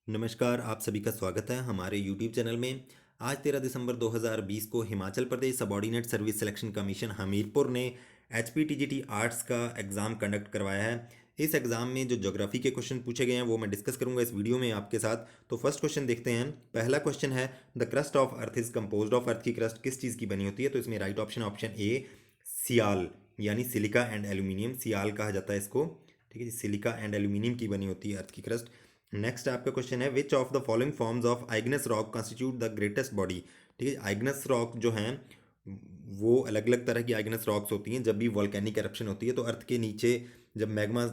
नमस्कार, आप सभी का स्वागत है हमारे YouTube चैनल में। आज 13 दिसंबर 2020 को Himachal Pradesh subordinate service selection commission Hamirpur ने HPTGT आर्ट्स का एग्ज़ाम कंडक्ट करवाया है। इस एग्ज़ाम में जो ज्योग्राफी के क्वेश्चन पूछे गए हैं वो मैं डिस्कस करूंगा इस वीडियो में आपके साथ। तो फर्स्ट क्वेश्चन देखते हैं। पहला क्वेश्चन है, the crust of earth is composed of. Earth की क्रस्ट किस चीज़ की बनी होती है? तो इसमें राइट ऑप्शन ऑप्शन ए सियाल यानी सिलिका एंड एल्यूमिनियम, सियाल कहा जाता है इसको। ठीक है जी, सिलिका एंड एल्यूमिनियम की बनी होती है अर्थ की क्रस्ट। नेक्स्ट आपका क्वेश्चन है, which of the following forms of igneous rock constitute the greatest body. ठीक है, आइग्नस रॉक जो हैं वो अलग अलग तरह की आइग्नस रॉक्स होती हैं। जब भी वॉल्केनिक एरप्शन होती है तो अर्थ के नीचे जब मैग्मा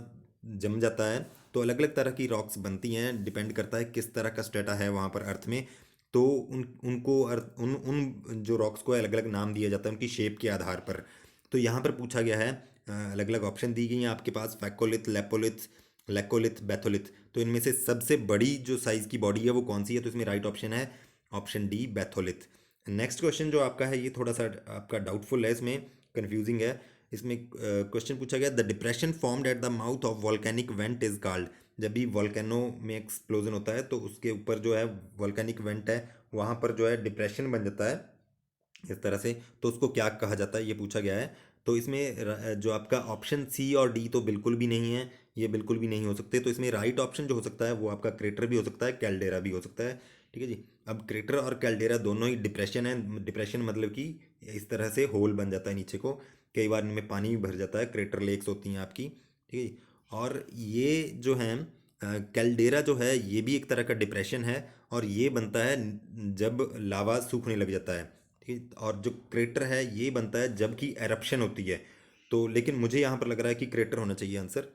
जम जाता है तो अलग अलग तरह की रॉक्स बनती हैं। डिपेंड करता है किस तरह का स्टेटा है वहाँ पर अर्थ में। तो उन उनको अर्थ उन उन जो रॉक्स को अलग अलग नाम दिया जाता है उनकी शेप के आधार पर। तो यहाँ पर पूछा गया है, अलग अलग ऑप्शन दी गई हैं आपके पास, फैकोलिथ, लेपोलिथ, लेकोलिथ, बैथोलिथ। तो इनमें से सबसे बड़ी जो साइज़ की बॉडी है वो कौन सी है? तो इसमें राइट ऑप्शन है option D, batholith. Next question जो आपका है ये थोड़ा सा आपका डाउटफुल है, इसमें कंफ्यूजिंग है। इसमें क्वेश्चन पूछा गया, the depression formed at the mouth of volcanic went is called. जब भी वॉल्केनो में एक्सप्लोजन होता है तो उसके ऊपर जो है वॉल्केनिक वेंट है वहाँ पर जो है डिप्रेशन बन जाता है इस तरह से, तो उसको क्या कहा जाता है ये पूछा गया है। तो इसमें जो आपका ऑप्शन सी और डी तो बिल्कुल भी नहीं है, ये बिल्कुल भी नहीं हो सकते। तो इसमें राइट ऑप्शन जो हो सकता है वो आपका क्रेटर भी हो सकता है, कैल्डेरा भी हो सकता है। ठीक है जी। अब क्रेटर और कैल्डेरा दोनों ही डिप्रेशन है। डिप्रेशन मतलब कि इस तरह से होल बन जाता है नीचे को, कई बार इनमें पानी भी भर जाता है, क्रेटर लेक्स होती हैं आपकी। ठीक है जी। और ये जो है कैल्डेरा जो है ये भी एक तरह का डिप्रेशन है और ये बनता है जब लावा सूखने लग जाता है। ठीक है, और जो क्रेटर है ये बनता है जबकि एरप्शन होती है। तो लेकिन मुझे यहाँ पर लग रहा है कि क्रेटर होना चाहिए आंसर,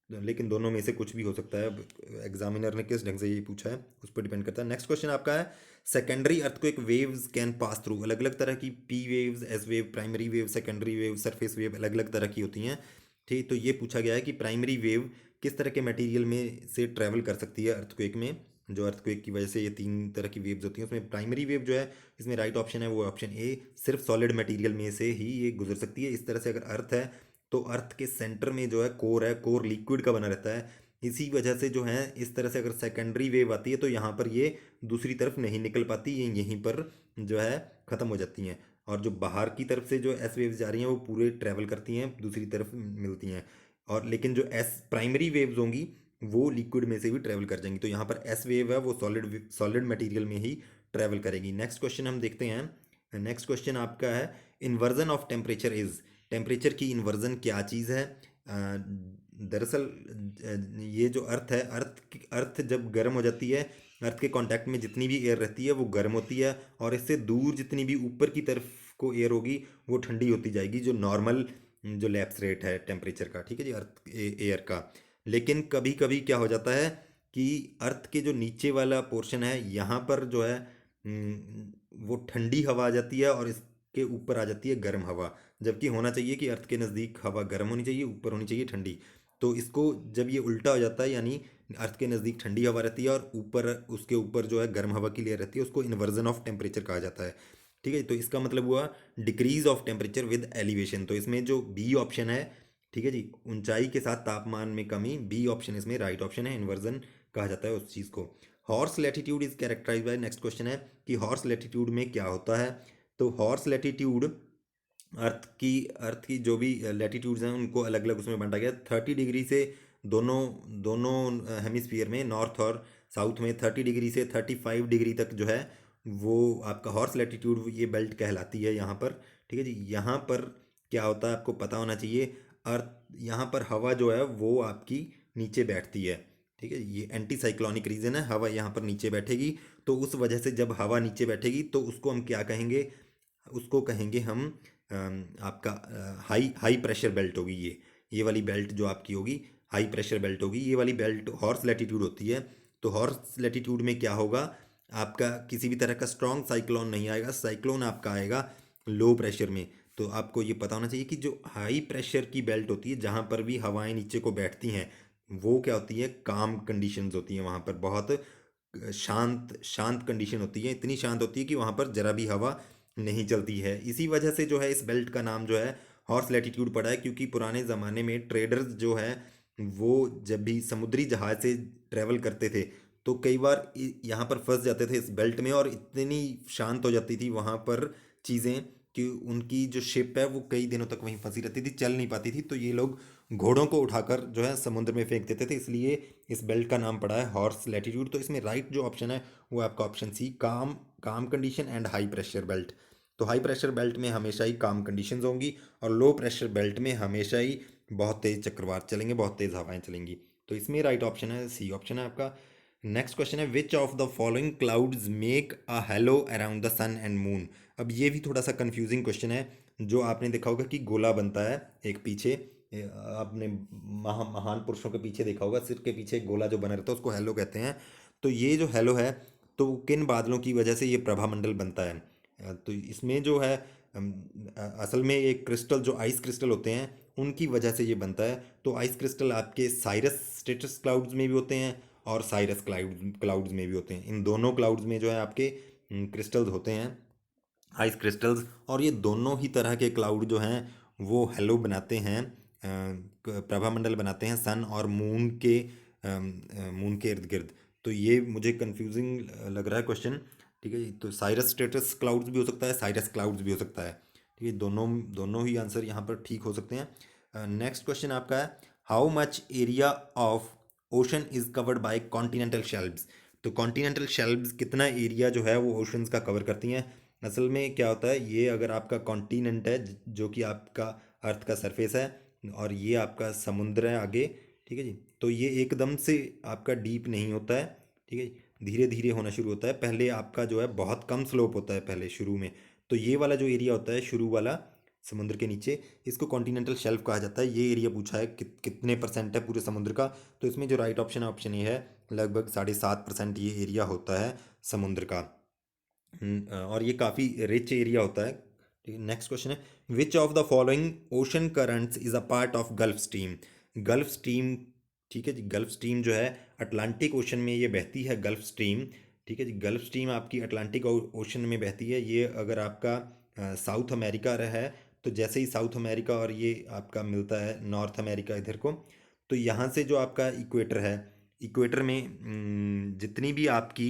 लेकिन दोनों में से कुछ भी हो सकता है। अब एग्जामिनर ने किस ढंग से ये पूछा है उस पर डिपेंड करता है। नेक्स्ट क्वेश्चन आपका है, secondary earthquake waves can pass through. अलग अलग तरह की P waves, S wave, primary wave, secondary wave, surface wave अलग अलग तरह की होती हैं। ठीक, तो ये पूछा गया है कि प्राइमरी वेव किस तरह के मटेरियल में से ट्रैवल कर सकती है अर्थक्वेक में। जो अर्थक्वेक की वजह से ये तीन तरह की वेव्स होती हैं उसमें प्राइमरी वेव जो है, इसमें राइट ऑप्शन है वो ऑप्शन ए, सिर्फ सॉलिड मटेरियल में से ही ये गुजर सकती है। इस तरह से अगर अर्थ है तो अर्थ के सेंटर में जो है कोर है, कोर लिक्विड का बना रहता है। इसी वजह से जो है इस तरह से अगर सेकेंडरी वेव आती है तो यहाँ पर ये दूसरी तरफ नहीं निकल पाती, ये यहीं पर जो है ख़त्म हो जाती हैं। और जो बाहर की तरफ से जो एस वेव्स जा रही हैं वो पूरे ट्रैवल करती हैं, दूसरी तरफ मिलती हैं। और लेकिन जो एस प्राइमरी वेव्स होंगी वो लिक्विड में से भी ट्रैवल कर जाएंगी। तो यहाँ पर एस वेव है वो सॉलिड सॉलिड मटेरियल में ही ट्रैवल करेगी। नेक्स्ट क्वेश्चन हम देखते हैं। नेक्स्ट क्वेश्चन आपका है, inversion of temperature is. Temperature की इन्वर्जन क्या चीज़ है? दरअसल ये जो अर्थ है, अर्थ जब गर्म हो जाती है, अर्थ के कांटेक्ट में जितनी भी एयर रहती है वो गर्म होती है और इससे दूर जितनी भी ऊपर की तरफ को एयर होगी वो ठंडी होती जाएगी, जो नॉर्मल जो लैप्स रेट है टेम्परेचर का। ठीक है जी, अर्थ एयर का। लेकिन कभी कभी क्या हो जाता है कि अर्थ के जो नीचे वाला पोर्शन है यहाँ पर जो है वो ठंडी हवा आ जाती है और इसके ऊपर आ जाती है गर्म हवा। जबकि होना चाहिए कि अर्थ के नज़दीक हवा गर्म होनी चाहिए, ऊपर होनी चाहिए ठंडी। तो इसको जब ये उल्टा हो जाता है, यानी अर्थ के नज़दीक ठंडी हवा रहती है और ऊपर उसके ऊपर जो है गर्म हवा की लेयर रहती है, उसको इन्वर्जन ऑफ टेम्परेचर कहा जाता है। ठीक है, तो इसका मतलब हुआ decrease of temperature with elevation. तो इसमें जो बी ऑप्शन है, ठीक है जी, ऊंचाई के साथ तापमान में कमी, बी ऑप्शन इसमें राइट ऑप्शन है, इन्वर्जन कहा जाता है उस चीज़ को। Horse latitude is characterise by, next question है कि हॉर्स लैटिट्यूड में क्या होता है। तो हॉर्स लैटिट्यूड अर्थ की जो भी लैटिट्यूड्स हैं उनको अलग अलग उसमें बांटा गया। 30 डिग्री से दोनों दोनों हेमिस्फीयर में, नॉर्थ और साउथ में 30 डिग्री से 35 डिग्री तक जो है वो आपका हॉर्स लैटिट्यूड ये बेल्ट कहलाती है यहाँ पर। ठीक है जी। यहाँ पर क्या होता है आपको पता होना चाहिए। अर्थ यहाँ पर हवा जो है वो आपकी नीचे बैठती है। ठीक है, ये एंटी साइक्लोनिक रीजन है, हवा यहाँ पर नीचे बैठेगी। तो उस वजह से जब हवा नीचे बैठेगी तो उसको हम क्या कहेंगे? उसको कहेंगे हम आपका हाई हाई प्रेशर बेल्ट होगी। ये वाली बेल्ट जो आपकी होगी हाई प्रेशर बेल्ट होगी। ये वाली बेल्ट हॉर्स लैटिट्यूड होती है। तो हॉर्स लैटिट्यूड में क्या होगा, आपका किसी भी तरह का स्ट्रॉन्ग साइक्लोन नहीं आएगा, साइक्लोन आपका आएगा लो प्रेशर में। तो आपको ये पता होना चाहिए कि जो हाई प्रेशर की बेल्ट होती है जहाँ पर भी हवाएं नीचे को बैठती हैं वो क्या होती है, काम कंडीशंस होती हैं। वहाँ पर बहुत शांत शांत कंडीशन होती है, इतनी शांत होती है कि वहाँ पर जरा भी हवा नहीं चलती है। इसी वजह से जो है इस बेल्ट का नाम जो है हॉर्स लैटिट्यूड पड़ा है, क्योंकि पुराने ज़माने में ट्रेडर्स जो है वो जब भी समुद्री जहाज़ से ट्रैवल करते थे तो कई बार यहाँ पर फंस जाते थे इस बेल्ट में, और इतनी शांत हो जाती थी वहाँ पर चीज़ें कि उनकी जो शिप है वो कई दिनों तक वहीं फंसी रहती थी, चल नहीं पाती थी। तो ये लोग घोड़ों को उठाकर जो है समुद्र में फेंक देते थे, इसलिए इस बेल्ट का नाम पड़ा है हॉर्स लैटिट्यूड। तो इसमें राइट जो ऑप्शन है वो है आपका ऑप्शन सी, काम काम condition and high pressure belt. तो हाई प्रेशर बेल्ट में हमेशा ही काम कंडीशंस होंगी, और लो प्रेशर बेल्ट में हमेशा ही बहुत तेज़ चक्रवात चलेंगे, बहुत तेज़ हवाएं चलेंगी। तो इसमें राइट ऑप्शन है सी ऑप्शन है आपका। नेक्स्ट क्वेश्चन है, which of the following clouds make a halo around the sun and moon. अब ये भी थोड़ा सा कंफ्यूजिंग क्वेश्चन है। जो आपने देखा होगा कि गोला बनता है एक पीछे, आपने महान पुरुषों के पीछे देखा होगा, सिर के पीछे एक गोला जो बना रहता है उसको हेलो कहते हैं। तो ये जो हेलो है, तो किन बादलों की वजह से ये प्रभामंडल बनता है? तो इसमें जो है असल में एक क्रिस्टल, जो आइस क्रिस्टल होते हैं उनकी वजह से ये बनता है। तो आइस क्रिस्टल आपके साइरस स्ट्रेटस क्लाउड्स में भी होते हैं और साइरस क्लाउड्स में भी होते हैं। इन दोनों क्लाउड्स में जो है आपके क्रिस्टल्स होते हैं, आइस क्रिस्टल्स। और ये दोनों ही तरह के क्लाउड जो हैं वो हेलो बनाते हैं, प्रभामंडल बनाते हैं सन और मून के इर्द गिर्द। तो ये मुझे कंफ्यूजिंग लग रहा है क्वेश्चन। ठीक है जी, तो साइरस स्ट्रेटस क्लाउड्स भी हो सकता है, साइरस क्लाउड्स भी हो सकता है। ठीक है, दोनों दोनों ही आंसर यहाँ पर ठीक हो सकते हैं। नेक्स्ट क्वेश्चन आपका है, how much area of ocean is covered by continental shelves. तो कॉन्टिनेंटल शेल्व्स कितना एरिया जो है वो ओशंस का कवर करती हैं? असल में क्या होता है, ये अगर आपका कॉन्टिनेंट है जो कि आपका अर्थ का सरफेस है, और ये आपका समुद्र है आगे, ठीक है जी, तो ये एकदम से आपका डीप नहीं होता है। ठीक है जी, धीरे धीरे होना शुरू होता है। पहले आपका जो है बहुत कम स्लोप होता है पहले शुरू में। तो ये वाला जो एरिया होता है शुरू वाला समुद्र के नीचे, इसको कॉन्टिनेंटल शेल्फ कहा जाता है। ये एरिया पूछा है कितने परसेंट है पूरे समुद्र का। तो इसमें जो राइट ऑप्शन है ऑप्शन ए है, लगभग 7.5% ये एरिया होता है समुद्र का। और ये काफ़ी रिच एरिया होता है। ठीक है, नेक्स्ट क्वेश्चन है, which of the following ocean currents is a part of gulf stream. Gulf stream, ठीक है जी, गल्फ स्ट्रीम जो है अटलांटिक ओशन में ये बहती है, गल्फ स्ट्रीम। ठीक है जी, गल्फ स्ट्रीम आपकी अटलांटिक ओशन में बहती है। ये अगर आपका साउथ अमेरिका रहा है, तो जैसे ही साउथ अमेरिका और ये आपका मिलता है नॉर्थ अमेरिका इधर को, तो यहाँ से जो आपका इक्वेटर है, इक्वेटर में जितनी भी आपकी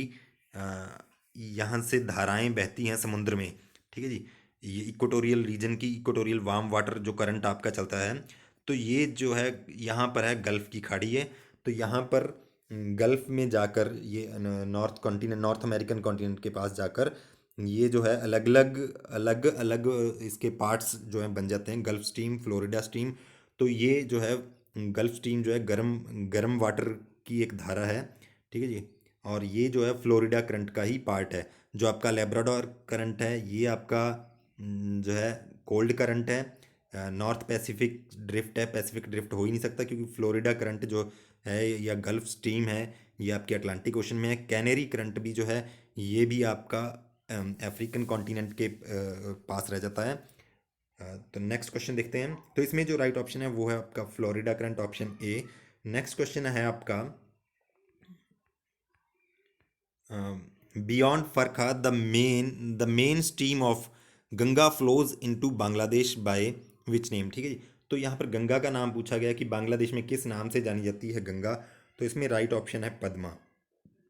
यहाँ से धाराएं बहती हैं समुद्र में, ठीक है जी, ये इक्वेटोरियल रीजन की इक्वेटोरियल वार्म वाटर जो करंट आपका चलता है, तो ये जो है यहाँ पर है गल्फ़ की खाड़ी है। तो यहाँ पर गल्फ़ में जाकर ये north continent, north American continent के पास जाकर ये जो है अलग अलग इसके पार्ट्स जो हैं बन जाते हैं, गल्फ़ स्ट्रीम, फ्लोरिडा स्ट्रीम। तो ये जो है गल्फ़ स्ट्रीम जो है गर्म गर्म वाटर की एक धारा है। ठीक है जी, और ये जो है फ्लोरिडा करंट का ही पार्ट है। जो आपका लेब्राडोर करंट है ये आपका जो है कोल्ड करंट है। नॉर्थ पैसिफिक ड्रिफ्ट है, पैसिफिक ड्रिफ्ट हो ही नहीं सकता क्योंकि फ्लोरिडा करंट जो है या गल्फ स्ट्रीम है ये आपके अटलांटिक ओशन में है। कैनेरी करंट भी जो है ये भी आपका अफ्रीकन कॉन्टिनेंट के पास रह जाता है। तो नेक्स्ट क्वेश्चन देखते हैं। तो इसमें जो राइट ऑप्शन है वो है आपका Florida current, option A. Next question है आपका, beyond Farakka the main stream of Ganga flows into Bangladesh by which name. ठीक है जी, तो यहाँ पर गंगा का नाम पूछा गया कि बांग्लादेश में किस नाम से जानी जाती है गंगा। तो इसमें राइट ऑप्शन है पद्मा।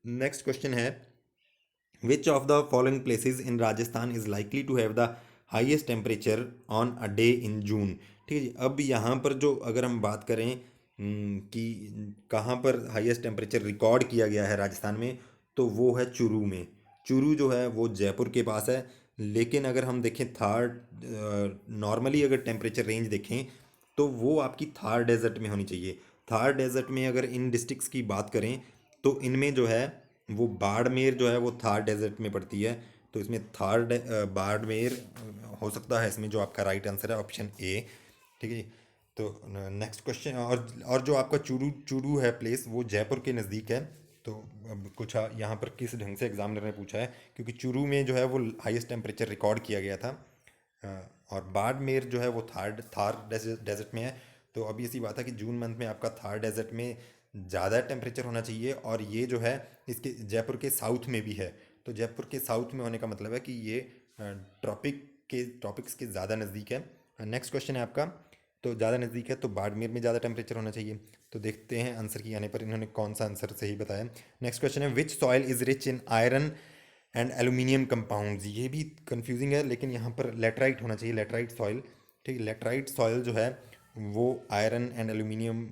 नेक्स्ट क्वेश्चन है, which of the following places in Rajasthan is likely to have the highest temperature on a day in June. ठीक है जी, अब यहाँ पर जो अगर हम बात करें कि कहाँ पर हाईएस्ट टेम्परेचर रिकॉर्ड किया गया है राजस्थान में, तो वो है चुरू में। चुरू जो है वो जयपुर के पास है। लेकिन अगर हम देखें थार, नॉर्मली अगर टेम्परेचर रेंज देखें तो वो आपकी थार डेजर्ट में होनी चाहिए। थार डेजर्ट में अगर इन डिस्ट्रिक्ट्स की बात करें तो इनमें जो है वो बाड़मेर जो है वो थार डेजर्ट में पड़ती है। तो इसमें बाड़मेर हो सकता है इसमें जो आपका राइट आंसर है ऑप्शन ए। ठीक है जी, तो नेक्स्ट क्वेश्चन, और जो आपका चूरू चूरू है प्लेस वो जयपुर के नज़दीक है। तो अब कुछ यहाँ पर किस ढंग से एग्जामिनर ने पूछा है, क्योंकि चूरू में जो है वो हाईएस्ट टेम्परेचर रिकॉर्ड किया गया था। और बाड़मेर जो है वो थार थार डेजर्ट में है। तो अभी ऐसी बात है कि जून मंथ में आपका थार डेजर्ट में ज़्यादा टेम्परेचर होना चाहिए, और ये जो है इसके जयपुर के साउथ में भी है। तो जयपुर के साउथ में होने का मतलब है कि ये ट्रॉपिक्स के ज़्यादा नज़दीक है। नेक्स्ट क्वेश्चन है आपका, तो ज़्यादा नज़दीक है तो बाड़मेर में ज़्यादा टेम्परेचर होना चाहिए। तो देखते हैं आंसर की आने पर इन्होंने कौन सा आंसर सही बताया। नेक्स्ट क्वेश्चन है विच soil is rich in iron and aluminium compounds. ये भी कंफ्यूजिंग है, लेकिन यहाँ पर लेटराइट होना चाहिए, लेटराइट सॉइल। ठीक है, लेटराइट सॉइल जो है वो आयरन एंड एल्यूमिनियम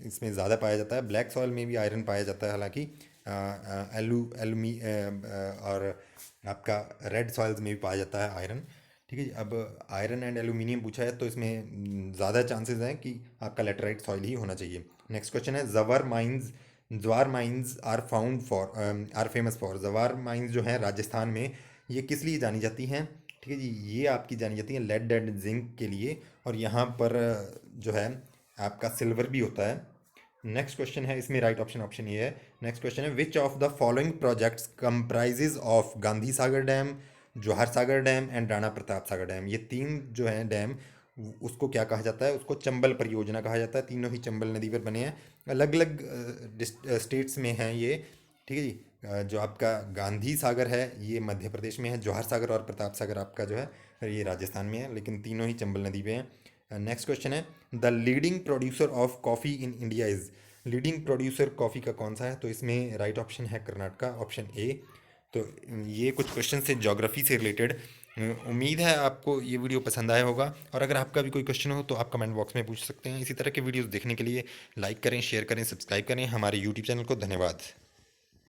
इसमें ज़्यादा पाया जाता है। ब्लैक सॉइल में भी आयरन पाया जाता है हालांकि, और आपका रेड सॉइल्स में भी पाया जाता है आयरन। ठीक है जी, अब आयरन एंड एल्यूमिनियम पूछा है तो इसमें ज़्यादा चांसेस हैं कि आपका लेटराइट सॉइल ही होना चाहिए। नेक्स्ट क्वेश्चन है Zawar mines are found for are famous for. Zawar mines जो हैं राजस्थान में, ये किस लिए जानी जाती हैं? ठीक है जी, ये आपकी जानी जाती है लेड एंड जिंक के लिए, और यहाँ पर जो है आपका सिल्वर भी होता है। नेक्स्ट क्वेश्चन है, इसमें राइट ऑप्शन ऑप्शन ये है। नेक्स्ट क्वेश्चन है which of the following projects comprises of Gandhi Sagar dam, Jawahar Sagar dam and Rana Pratap Sagar dam. ये तीन जो हैं डैम, उसको क्या कहा जाता है? उसको चंबल परियोजना कहा जाता है। तीनों ही चंबल नदी पर बने हैं, अलग अलग स्टेट्स में हैं ये। ठीक है जी, जो आपका गांधी सागर है ये मध्य प्रदेश में है, जवाहर सागर और प्रताप सागर आपका जो है ये राजस्थान में है, लेकिन तीनों ही चंबल नदी पे हैं। नेक्स्ट क्वेश्चन है the leading producer of coffee in India is. Leading producer coffee का कौन सा है? तो इसमें राइट ऑप्शन है कर्नाटका, ऑप्शन ए। तो ये कुछ क्वेश्चन से ज्योग्राफी से रिलेटेड। उम्मीद है आपको ये वीडियो पसंद आया होगा, और अगर आपका भी कोई क्वेश्चन हो तो आप कमेंट बॉक्स में पूछ सकते हैं। इसी तरह के वीडियोस देखने के लिए लाइक करें, शेयर करें, सब्सक्राइब करें हमारे यूट्यूब चैनल को। धन्यवाद।